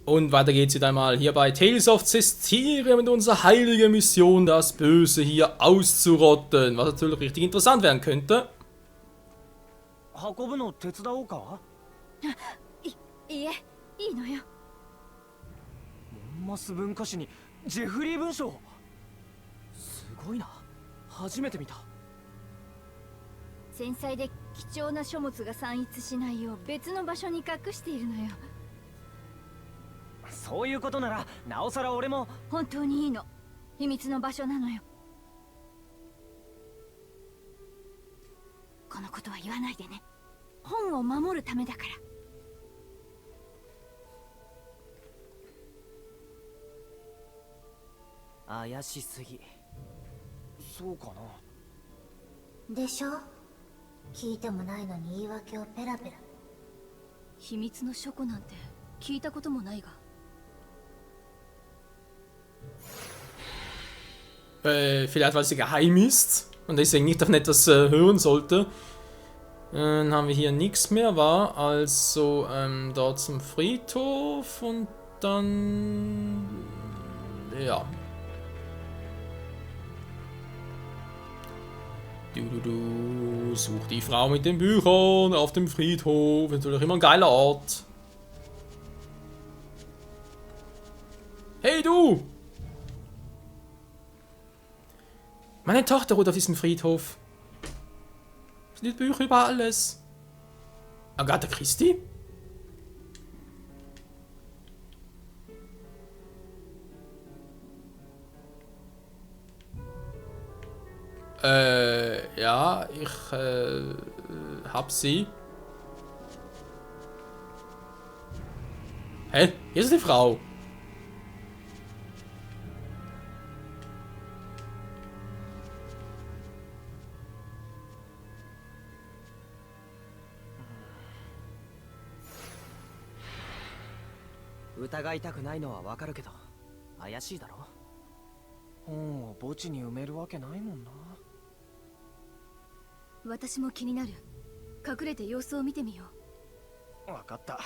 Und weiter geht's wieder einmal hier bei Tales of Zestiria mit unserer heiligen Mission, das Böse hier auszurotten. Was natürlich richtig interessant werden könnte. 運ぶの手伝おうか？いえ、いいのよ。モンマス文化史にジェフリー文章。すごいな。初めて見た。繊細で貴重な書物が散逸しないよう別の場所に隠しているのよ。そういうことならなおさら俺も。本当にいいの。秘密の場所なのよ。このことは言わないでね。本を守るためだから。怪しすぎ。そうかな。でしょ？聞いてもないのに言い訳をペラペラ。秘密の書庫なんて聞いたこともないが。Vielleicht weil sie geheim ist und deswegen nicht davon etwas hören sollte. Dann haben wir hier nichts mehr, war also dort zum Friedhof und dann ja. Du, such die Frau mit den Büchern auf dem Friedhof, natürlich immer ein geiler Ort. Hey du! Meine Tochter ruht auf diesem Friedhof. Es sind Bücher über alles. Agatha Christie? Ja, ich hab sie. Hä? Hier ist die Frau. Hm. 疑いたくないのはわかるけど怪しいだろ。本を墓地に埋めるわけないもんな。私も気になる。隠れて様子を見てみよう。わかった。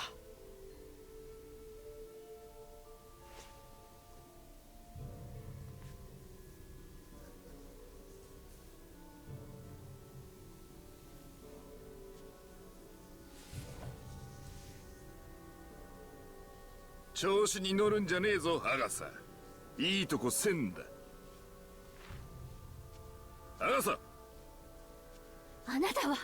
調子に乗るんじゃねえぞ、アガサ。いいとこせんだ。アガサ。あなたは。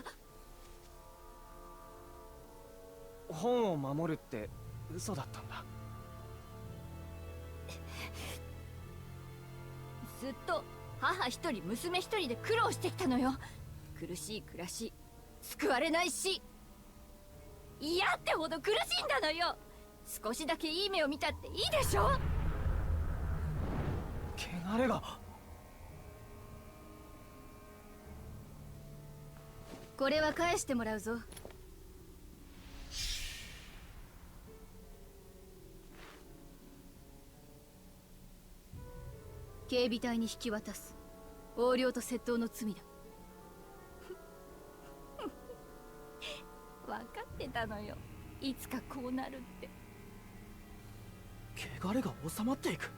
本を守るって嘘だったんだ。ずっと母一人娘一人で苦労してきたのよ。苦しい暮らし、救われないし、嫌ってほど苦しんだのよ。少しだけいい目を見たっていいでしょ。汚れが。これは返してもらうぞ。警備隊に引き渡す。横領と窃盗の罪だ。分かってたのよ。いつかこうなるって。汚れが収まっていく。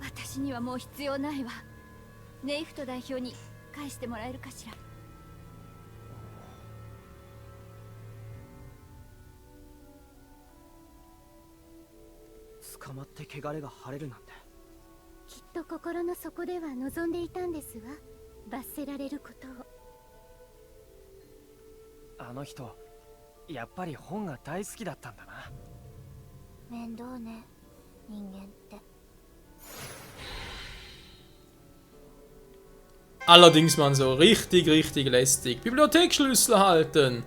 私にはもう必要ないわ。ネイフト代表に返してもらえるかしら。捕まって汚れが晴れるなんて。きっと心の底では望んでいたんですわ。罰せられることを。あの人やっぱり本が大好きだったんだな。面倒ね、人間って。Allerdings, man, so richtig lästig. Bibliotheksschlüssel halten.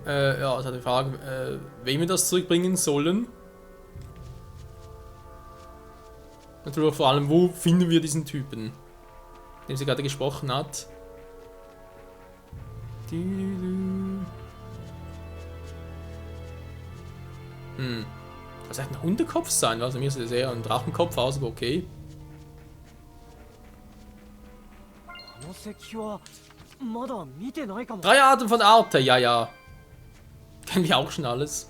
Ja, das hat die Frage, wem wir das zurückbringen sollen. Natürlich vor allem, wo finden wir diesen Typen, mit dem sie gerade gesprochen hat. Das sollte ein Hundekopf sein, also mir sieht das eher ein Drachenkopf aus, aber okay. あの石碑はまだ見てないかも。 Drei Arten von Arte, ja, ja. Kennen wir auch schon alles.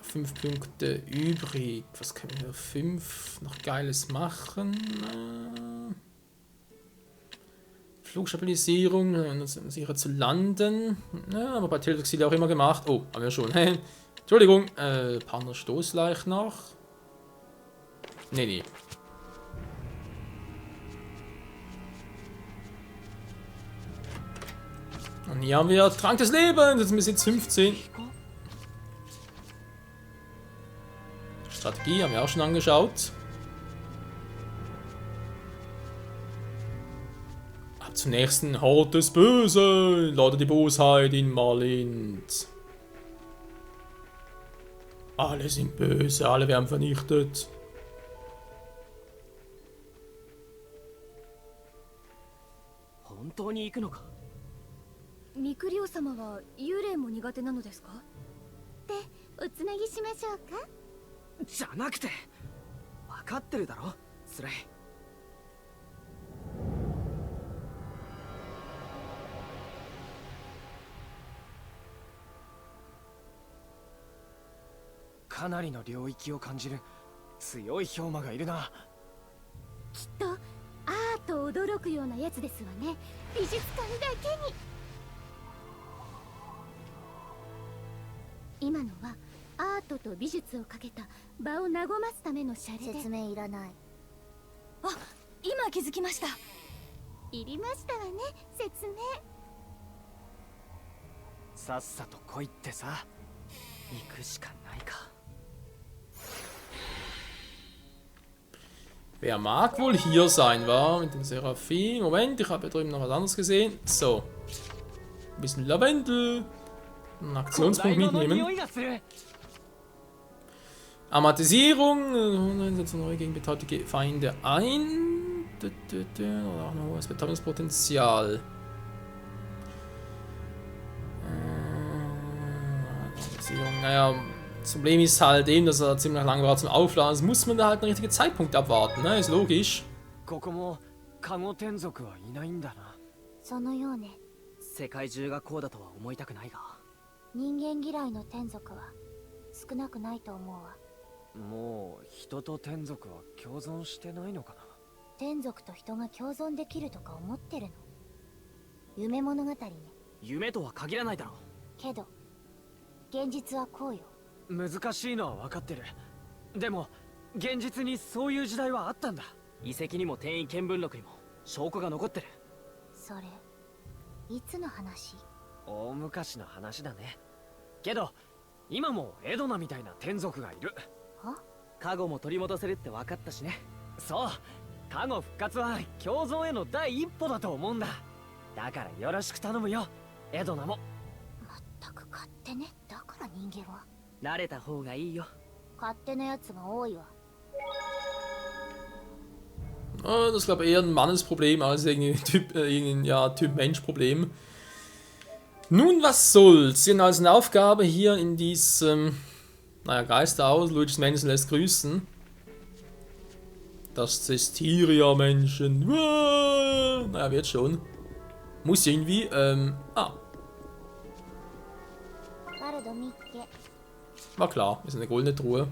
5 Punkte übrig. Was können wir 5 noch Geiles machen? Flugstabilisierung, sicher zu landen. Ja, aber bei Teledoxil auch immer gemacht. Oh, haben wir schon. Entschuldigung, Partner Stoßleicht noch. Nee. Und hier haben wir Trank des Lebens. Jetzt sind wir jetzt 15. Strategie haben wir auch schon angeschaut. Ab zum nächsten Hort des Bösen. Lade die Bosheit in Marlind. Alle sind böse, alle werden vernichtet. 本当に行くのか。ミクリオ様は幽霊も苦手なのですか？で、おつなぎしましょうか？じゃなくて、分かってるだろ、スレイ。かなりの領域を感じる強い氷魔がいるな。きっとアート驚くようなやつですわね。美術館だけに。今のはアートと美術をかけた場を和ますためのシャレで。説明いらない。あ、今気づきました。いりましたわね、説明。さっさと来いってさ。行くしかないか。 Wer mag wohl hier sein, war mit dem Seraphim. Moment, ich habe hier drüben noch was anderes gesehen. So. Ein bisschen Lavendel. Einen Aktionspunkt mitnehmen. Amatisierung. Setzt neu gegen betäubte Feinde ein. Oder auch noch hohes Betäubungspotenzial. Amatisierung, naja. Das Problem ist halt eben, dass er ziemlich lange war zum Aufladen. Das muss man da halt einen richtigen Zeitpunkt abwarten, ne? Ist logisch. ここもカゴ天族はいないんだな。そのようね。世界中がこうだとは思いたくないが。人間嫌いの天族は少なくないと思うわ。もう人と天族は共存してないのかな。天族と人が共存できるとか思ってるの。夢物語ね。夢とは限らないだろう。けど現実はこうよ。 難しいのは分かってる。でも現実にそういう時代はあったんだ。遺跡にも転移見聞録にも証拠が残ってる。それいつの話？大昔の話だね。けど今もエドナみたいな天族がいる。は？カゴも取り戻せるって分かったしね。そう、カゴ復活は共存への第一歩だと思うんだ。だからよろしく頼むよ、エドナも。まったく勝手ね。だから人間は 慣れた方がいいよ。勝手なやつが多いわ。 Das ist, glaube ich, eher ein Mannesproblem als irgendein Typ-Mensch-Problem. Nun, was soll's? Wir haben also eine Aufgabe hier in diesem, naja, Geisterhaus. Luigi's Mansion lässt grüßen. Das Cestiria-Menschen. Naja, wird schon. Muss irgendwie, War klar, ist eine goldene Truhe.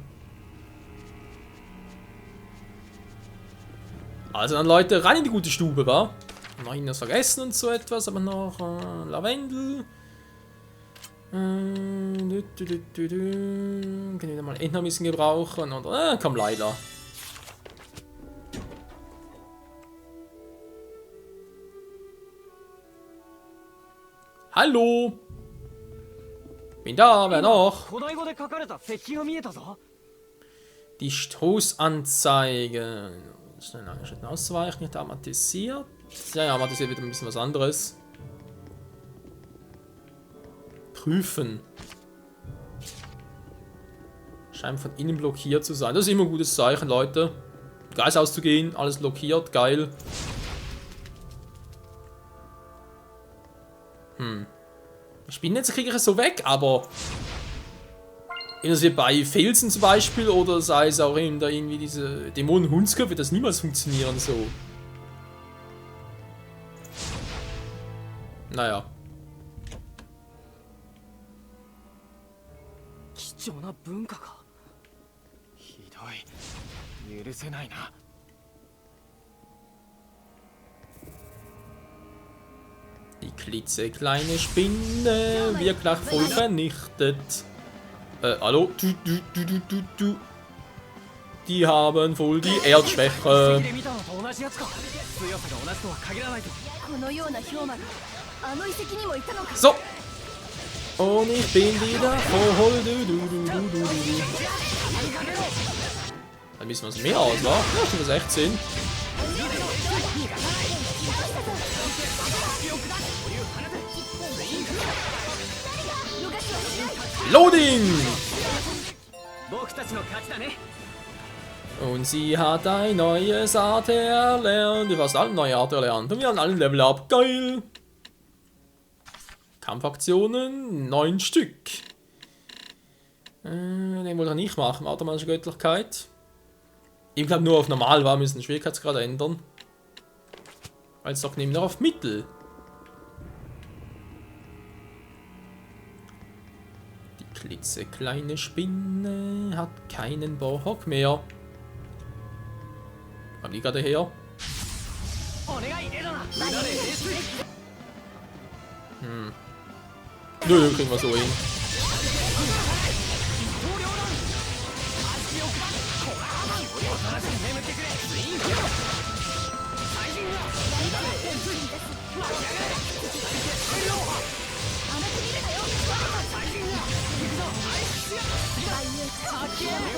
Also dann Leute, rein in die gute Stube, wa? Noch irgendwas vergessen und so etwas, aber noch Lavendel. Können wir mal Enten ein bisschen gebrauchen und komm leider. Hallo! Bin da, wer noch? Die Stoßanzeige. Schnell lange Schritt ausweichen, nicht amatisiert. Ja, amatisiert wieder ein bisschen was anderes. Prüfen. Scheint von innen blockiert zu sein. Das ist immer ein gutes Zeichen, Leute. Geist auszugehen, alles blockiert, geil. Spinnennetze kriege ich es so weg, aber wie bei Felsen zum Beispiel oder sei es auch irgendwie diese Dämonen-Hundsköpfe, wird das niemals funktionieren so. Naja, 重な文化か。ひどい。許せないな。Die klitzekleine Spinne wird gleich voll vernichtet. Hallo? Die haben voll die Erdschwäche. So. Und ich bin wieder voll. Dann wissen wir es mehr aus, wa? Ja, schon 16. Loading! Und sie hat ein neues Art erlernt. Du hast alle neue Art erlernt. Und wir haben alle Level up. Geil! Kampfaktionen 9 Stück. Den wollte ich nicht machen. Automatische Göttlichkeit. Ich glaube nur auf normal war, müssen den Schwierigkeitsgrad ändern. Weil es doch nehmen wir auf Mittel. Die klitzekleine Spinne hat keinen Bock mehr. Kam die gerade her? Nö, kriegen wir so hin.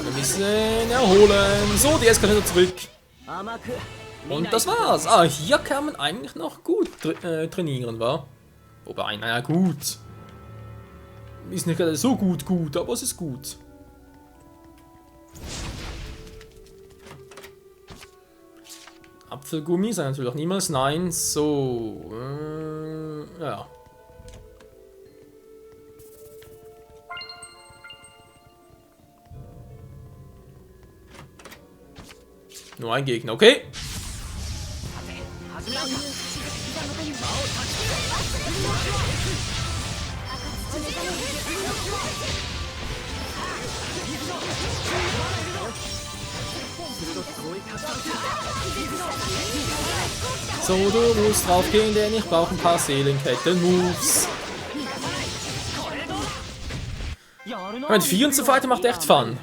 Wir müssen erholen. So, die eskaliert zurück. Und das war's. Ah, hier kann man eigentlich noch gut trainieren, wa? Wobei, naja, gut. Ist nicht gerade so gut, aber es ist gut. Apfelgummi sei natürlich auch niemals nein. So, ja. Nur ein Gegner, okay? So, du musst drauf gehen, denn ich brauche ein paar Seelenketten-Moves. Mit 4 zu fighten macht echt Fun.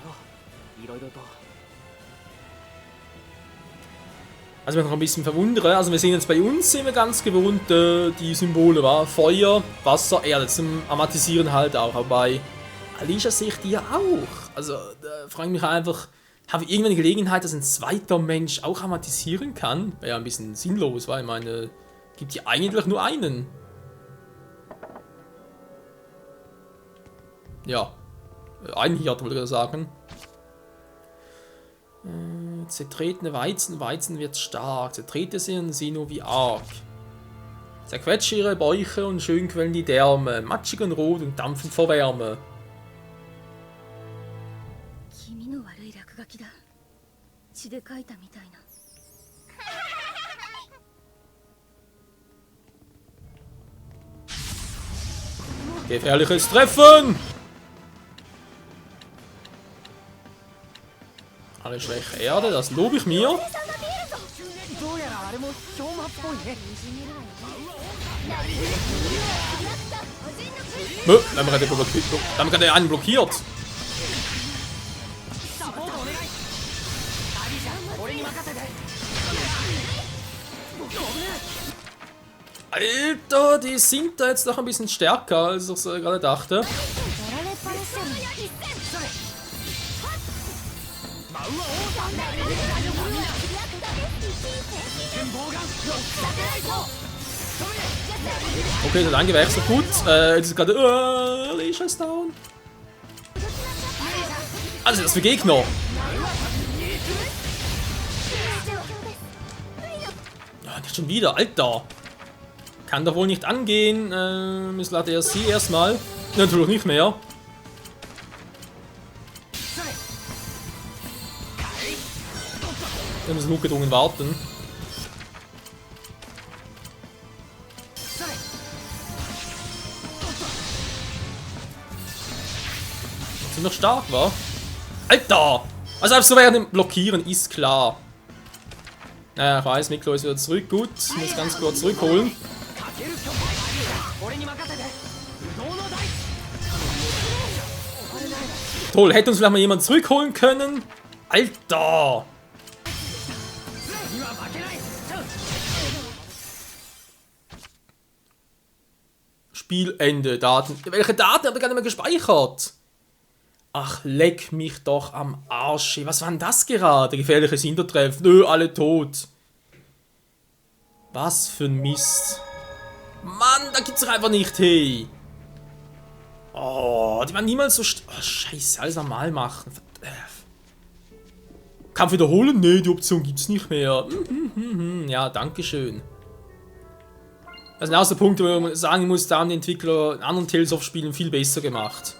Also ich bin noch ein bisschen verwundere, also wir sehen jetzt bei uns, sind wir ganz gewohnt, die Symbole war Feuer, Wasser, Erde, zum Amatisieren halt auch, aber bei Alicia sehe ich die ja auch. Also da frage ich mich einfach, habe ich irgendwann die Gelegenheit, dass ein zweiter Mensch auch amatisieren kann? Wäre ja ein bisschen sinnlos, weil ich meine, gibt ja eigentlich nur einen. Ja, einen Hirt wollte ich sagen. Zertretene Weizen, Weizen wird stark. Zertrete sie nur wie arg. Zerquetsche ihre Bäuche und schön quellen die Därme. Matschig und rot und dampfend vor Wärme. Gefährliches Treffen! Alle schwäche Erde, das lobe ich mir. Nö, dann haben wir gerade einen blockiert. Alter, die sind da jetzt noch ein bisschen stärker, als ich gerade dachte. Okay, das angewechselt, gut. Jetzt ist gerade. Alicia ist down. Also, das für Gegner. Ja, nicht schon wieder, Alter. Kann doch wohl nicht angehen. Misslat er sie erstmal. Natürlich nicht mehr. Wir müssen notgedrungen warten. ziemlich stark war. Alter! Also einfach so während blockieren, ist klar. Naja, ich weiß, Miklo ist wieder zurück. Gut, ich muss ganz kurz zurückholen. Toll, hätte uns vielleicht mal jemand zurückholen können? Alter! Spielende, Daten. Welche Daten habe ich gar nicht mehr gespeichert? Ach, leck mich doch am Arsch. Was war denn das gerade? Gefährliches Hintertreff. Nö, alle tot. Was für ein Mist. Mann, da gibt's doch einfach nicht, hey. Oh, die waren niemals so... Oh, scheiße, alles normal machen. Kampf wiederholen? Nee, die Option gibt's nicht mehr. Ja, dankeschön. Das sind auch so Punkte, wo man sagen muss, da haben die Entwickler in anderen Tales of Spielen viel besser gemacht.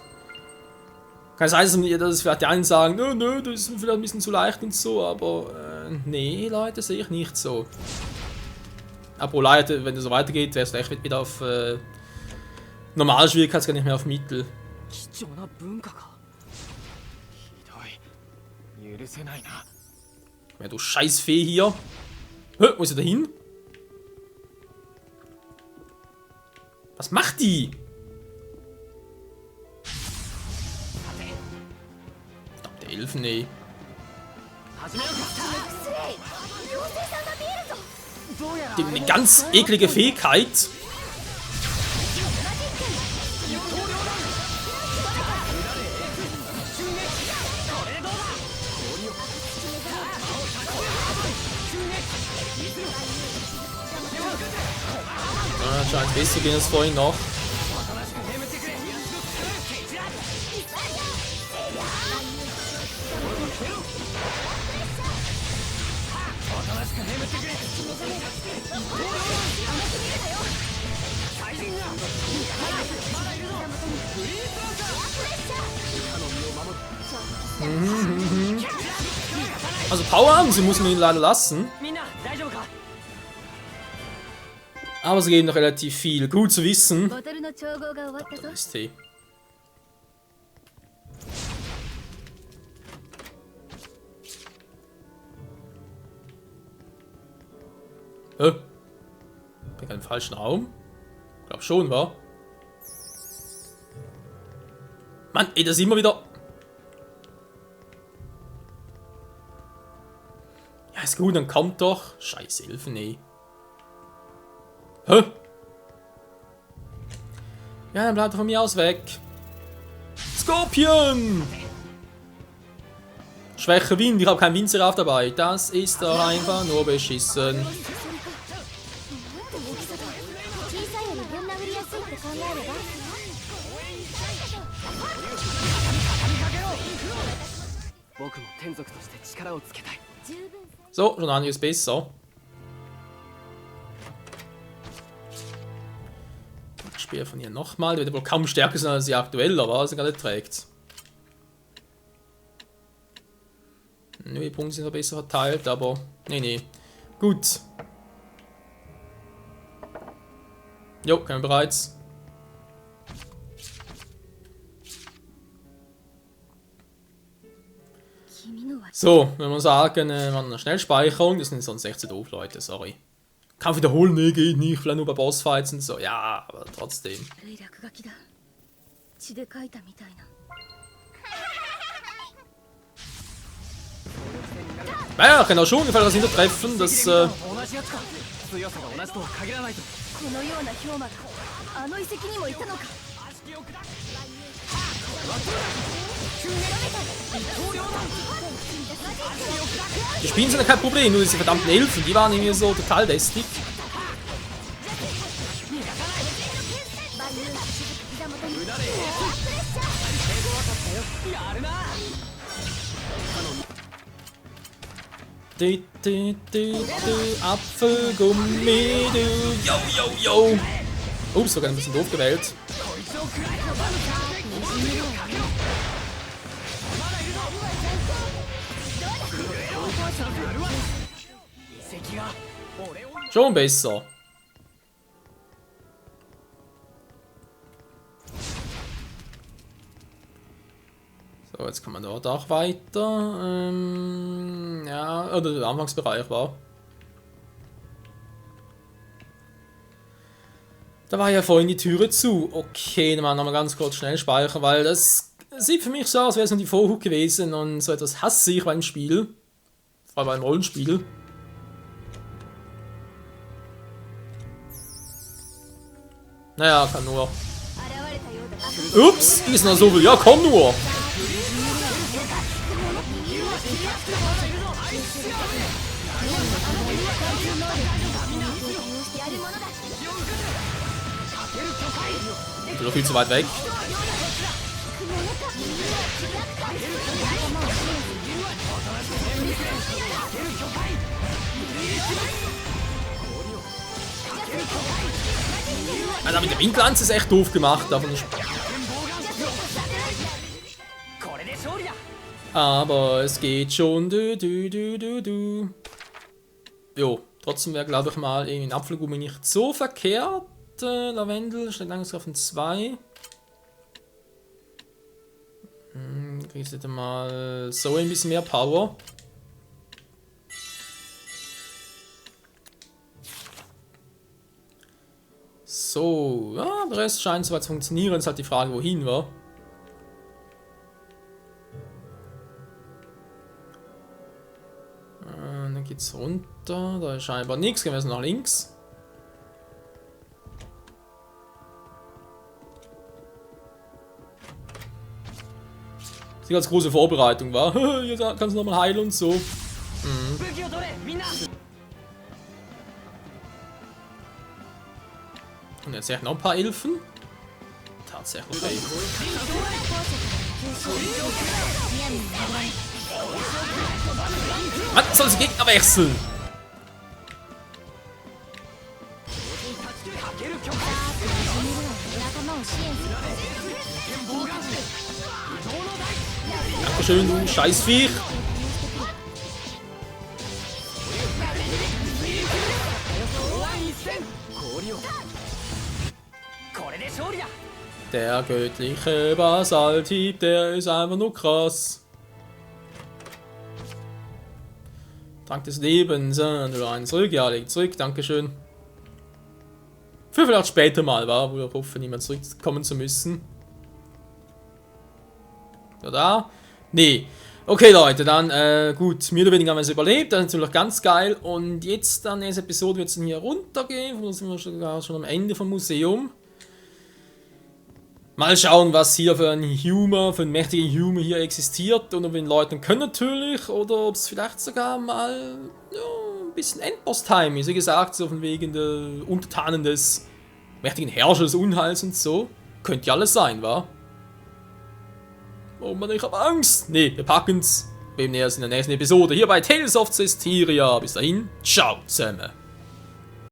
Kann sein, dass vielleicht die einen sagen, nö, das ist vielleicht ein bisschen zu leicht und so, aber nee, Leute, sehe ich nicht so. Aber Leute, wenn es so weitergeht, wäre es vielleicht wieder auf Normalschwierigkeitsgrad, nicht mehr auf Mittel. Ja, du Scheißfee hier. Hä, wo ist er da hin? Was macht die? Verdammte Elfen, ey. Die haben eine ganz eklige Fähigkeit. Scheint besser gehen als vorhin noch. Also Power haben sie, muss man ihn leider lassen. Aber sie geben noch relativ viel. Gut zu wissen. Da ist sie. Bin ich im falschen Raum? Ich glaube schon, wa? Mann, ey, das ist immer wieder... Ja, ist gut, dann kommt doch. Scheiß Elfen, ey. Hä? Ja, dann bleibt er von mir aus weg. Skorpion! Schwächer Wind, ich habe keinen Windseraph dabei. Das ist doch einfach nur beschissen. So, schon einiges besser. Speer von ihr nochmal. Die wird wohl kaum stärker sein als sie aktuell, aber was sie gerade trägt. Die Punkte sind noch besser verteilt, aber. Nee. Gut. Jo, können wir bereits. So, wenn wir sagen, eine Schnellspeicherung, das sind sonst echt so doof, Leute, sorry. Kampf wiederholen, nee, geht nicht, vielleicht nur bei Bossfights und so, ja, aber trotzdem. Naja, kann auch schon ungefähr das Hintertreffen, das die Spielen sind ja kein Problem, nur diese verdammten Elfen, die waren irgendwie so total lästig. Apfelgummi, du. Yo. Ups, sogar ein bisschen doof gewählt. Schon besser. So, jetzt kann man dort auch weiter. Ja, oder der Anfangsbereich war. Da war ja vorhin die Türe zu. Okay, dann machen wir ganz kurz schnell speichern, weil das sieht für mich so aus, als wäre es nur die Vorhut gewesen und so etwas hasse ich beim Spiel. Vor allem beim Rollenspiel. Naja, kann nur. Ups, ist noch so viel. Ja, komm nur. Noch viel zu weit weg. Alter, mit der Windlanze ist echt doof gemacht, davon nicht. Aber es geht schon. Jo, trotzdem wäre, glaube ich, mal irgendwie ein Apfelgummi nicht so verkehrt. Lavendel, steht langsam auf ein 2. Kriegst du mal so ein bisschen mehr Power. So, ja, der Rest scheint soweit zu funktionieren. Ist halt die Frage, wohin war. Dann geht's runter. Da ist scheinbar nichts. Gehen wir jetzt nach links. Die ganz große Vorbereitung war. Hier kannst du nochmal heilen und so. Und jetzt noch ein paar Elfen. Tatsächlich. Ey. Man soll die Gegner wechseln. Dankeschön, du Scheißviech. Der göttliche Basalthieb, der ist einfach nur krass. Trank des Lebens, du einen zurück, ja, leg zurück, dankeschön. Für vielleicht später mal, war, wo ich hoffe, niemand zurückkommen zu müssen. Da? Nee. Okay, Leute, dann, gut, mehr oder weniger haben wir es überlebt, das ist natürlich ganz geil. Und jetzt, dann, nächste Episode wird es dann hier runtergehen, da sind wir schon am Ende vom Museum. Mal schauen, was hier für ein Humor, für einen mächtigen Humor hier existiert und ob wir den Leuten können natürlich, oder ob es vielleicht sogar mal ja, ein bisschen Endboss-Time ist. Wie gesagt, so von wegen der Untertanen des mächtigen Herrschers, Unheils und so. Könnte ja alles sein, wa? Oh Mann, ich hab Angst! Nee, wir packen's. Wir nähern uns in der nächsten Episode hier bei Tales of Cestiria. Bis dahin, ciao zusammen.